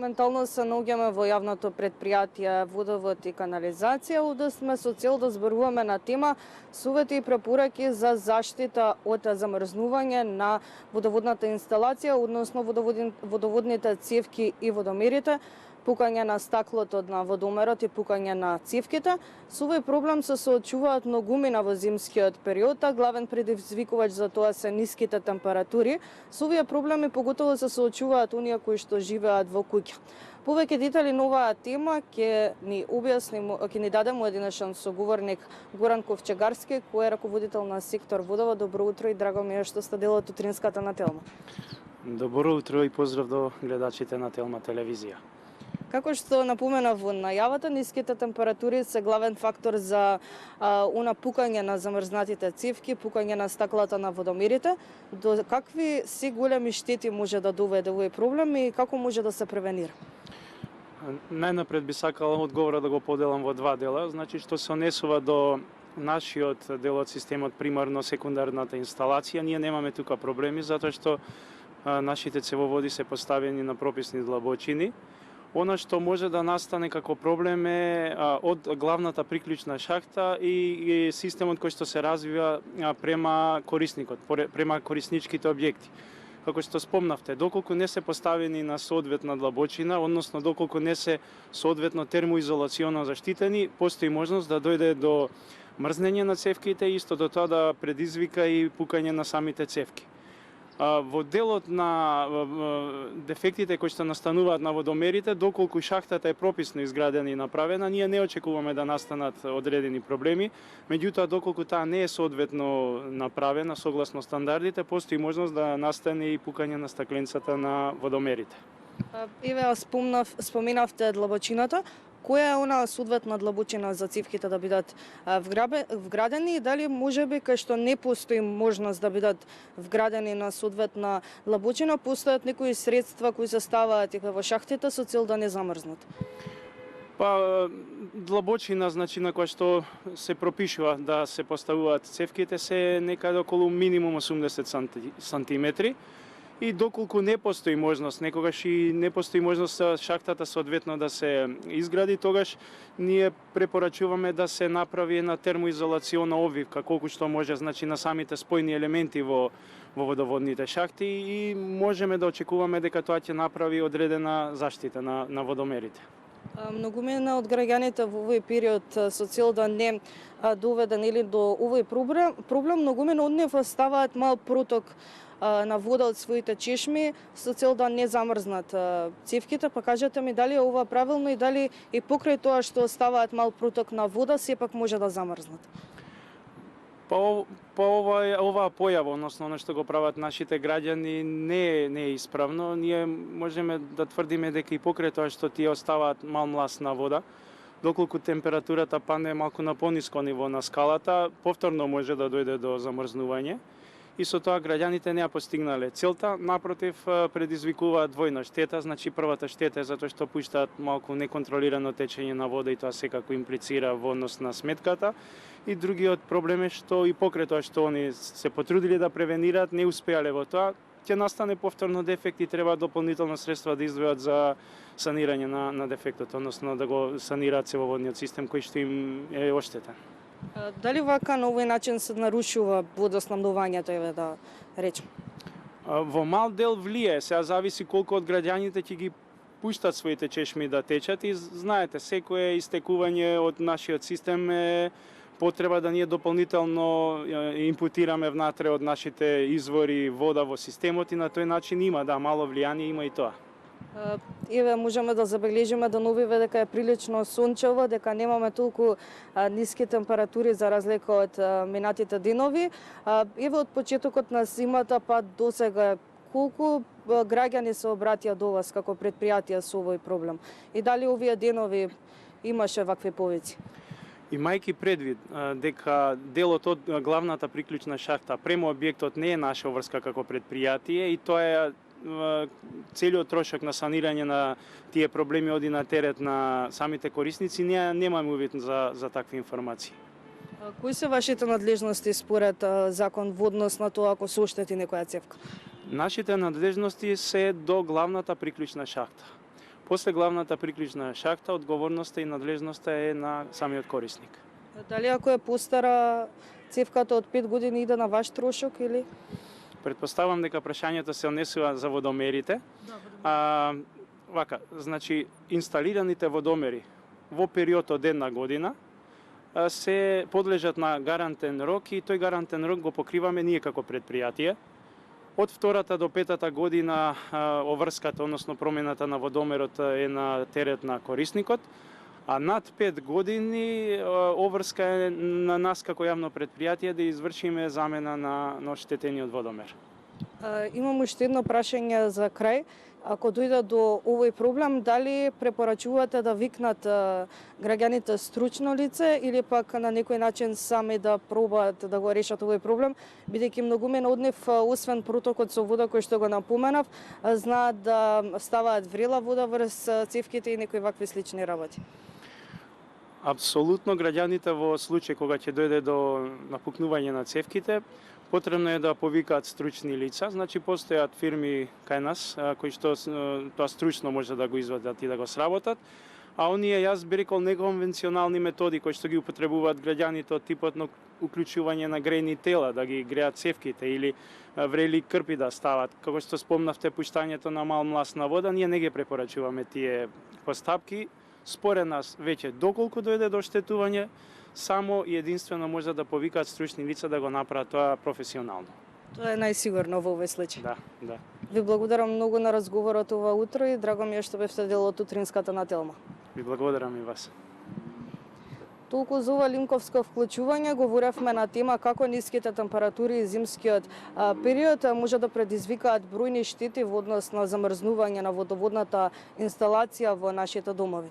Моментално се наоѓаме во јавното предпријатие Водовод и канализација, овде сме со цел да зборуваме на тема совети и препораки за заштита од замрзнување на водоводната инсталација, односно водоводните цевки и водомерите, пукање на стаклото на водомерот и пукање на цевките. Со овој проблем се соочуваат многумина во зимскиот период, а главен предизвикувач за тоа се ниските температури. Со овие проблеми поготово се соочуваат оние кои што живеат во куќа. Повеќе детали на оваа тема ќе ни објасни, ќе ни даде единешен соговорник Горан Ковчегарски, кој е раководител на сектор Водовод. Добро утро и драго ми е што сте дел од утринската на Телма. Добро утро и поздрав до гледачите на Телма телевизија. Како што напоменав во најавата, ниските температури се главен фактор за пукање на замрзнатите цевки, пукање на стаклата на водомерите. До какви се големи штети може да доведе овој проблем и како може да се превенира? Најнапред би сакала одговора да го поделам во два дела. Значи, што се однесува до нашиот дел од системот, примарно секундарната инсталација, ние немаме тука проблеми, затоа што нашите цевоводи се поставени на прописни длабочини. Она што може да настане како проблем е од главната приклучна шахта и системот кој што се развива према корисникот, према корисничките објекти. Како што спомнавте, доколку не се поставени на соодветна длабочина, односно доколку не се соодветно термоизолационо заштитени, постои можност да дојде до мрзнење на цевките и исто до тоа да предизвика и пукање на самите цевки. Во делот на дефектите кои што настануваат на водомерите, доколку шахтата е прописно изградена и направена, ние не очекуваме да настанат одредени проблеми, меѓутоа доколку таа не е соодветно направена согласно стандардите, постои можност да настане и пукање на стакленцата на водомерите. Еве споменавте длабочината. Која е она соодветна длабочина за цевките да бидат вградени и дали можеби кај што не постои можност да бидат вградени на соодветна длабочина, постојат некои средства кои се ставаат во шахтите со цел да не замрзнат? Длабочина, значи, на која што се пропишува да се поставуваат цевките се некаде околу минимум 80 сантиметри. И доколку не постои можност, некогаш и не постои можност шахтата соодветно да се изгради, тогаш ние препорачуваме да се направи една термоизолациона обвивка, колку што може, значи, на самите спојни елементи во водоводните шахти и можеме да очекуваме дека тоа ќе направи одредена заштита на водомерите. Многумина од граѓаните во овој период со цел да не доведе до овој проблем, многумина од нив ставаат мал проток на вода од своите чешми со цел да не замрзнат цевките, па кажете ми дали е ова правилно и дали и покрај тоа што ставаат мал проток на вода сепак може да замрзнат? Оваа појава, односно она што го прават нашите граѓани не е исправно. Ние можеме да тврдиме дека и покрај тоа што тие оставаат мал млас на вода, доколку температурата падне малку на пониско ниво на скалата, повторно може да дојде до замрзнување. И со тоа граѓаните не ја постигнале целта, напротив предизвикуваат двојна штета. Значи, првата штета е затоа што пуштаат малку неконтролирано течење на вода и тоа секако имплицира во однос на сметката. И другиот проблем е што и покрај тоа што они се потрудили да превенираат, не успеале во тоа, ќе настане повторно дефект и треба дополнително средства да издвојат за санирање на дефектот, односно да го санираат цевоводниот систем кој што им е оштетен. Дали вака на овој начин се нарушува водоснабдувањето, еве да речем? Во мал дел влие, сега зависи колку од граѓаните ќе ги пуштат своите чешми да течат и знаете, секое истекување од нашиот систем е потреба да ние дополнително импутираме внатре од нашите извори вода во системот и на тој начин има, мало влијание има и тоа. Еве можеме да забележиме деновиве дека е прилично сончево, дека немаме толку ниски температури за разлика од минатите денови. Еве од почетокот на зимата па до сега колку граѓани се обратија до вас како предпријатие со овој проблем? И дали овие денови имаше вакви повици? Имајќи предвид дека делот од главната приклучна шахта према објектот не е наша врска како предпријатие и тоа е целиот трошок на санирање на тие проблеми оди на терет на самите корисници, ние немаме увид за такви информации. Кои се вашите надлежности според закон во однос на тоа ако се оштети некоја цевка? Нашите надлежности се до главната приклучна шахта. После главната приклучна шахта, одговорноста и надлежноста е на самиот корисник. Дали ако е постара цевката од 5 години иде на ваш трошок или? Предпоставам дека прашањето се однесува за водомерите. Значи, инсталираните водомери во период од една година се подлежат на гарантен рок и тој гарантен рок го покриваме ние како предпријатие. Од втората до петата година оврската, односно промената на водомерот е на терет на корисникот, а над 5 години оврска е на нас како јавно предпријатие да извршиме замена на оштетениот водомер. Имам уште едно прашање за крај. Ако дојде до овој проблем, дали препорачувате да викнат граѓаните стручно лице или пак на некој начин сами да пробаат да го решат овој проблем, бидејќи многумина од нив, освен протокот со вода кој што го напоменав, знаат да ставаат врела вода врз цевките и некои вакви слични работи? Апсолутно, граѓаните во случај кога ќе дојде до напукнување на цевките, потребно е да повикаат стручни лица, значи постојат фирми кај нас кои што тоа стручно може да го извадат и да го сработат, а оние, јас би рекол, неконвенционални методи кои што ги употребуваат граѓаните од типот на уклучување на грејни тела, да ги греат цевките или врели крпи да стават, како што спомнавте пуштањето на мал млас на вода, ние не ги препорачуваме тие постапки. Според нас, веќе доколку дојде до оштетување, само и единствено може да повикаат стручни лица да го направат тоа професионално. Тоа е најсигурно во овој случај. Да. Ви благодарам многу на разговорот ова утро и драго ми е што бевте дел од утринската нателма. Ви благодарам и вас. Толку за ова линковско вклучување говоревме на тема како ниските температури и зимскиот период може да предизвикаат бројни штети во однос на замрзнување на водоводната инсталација во нашите домови.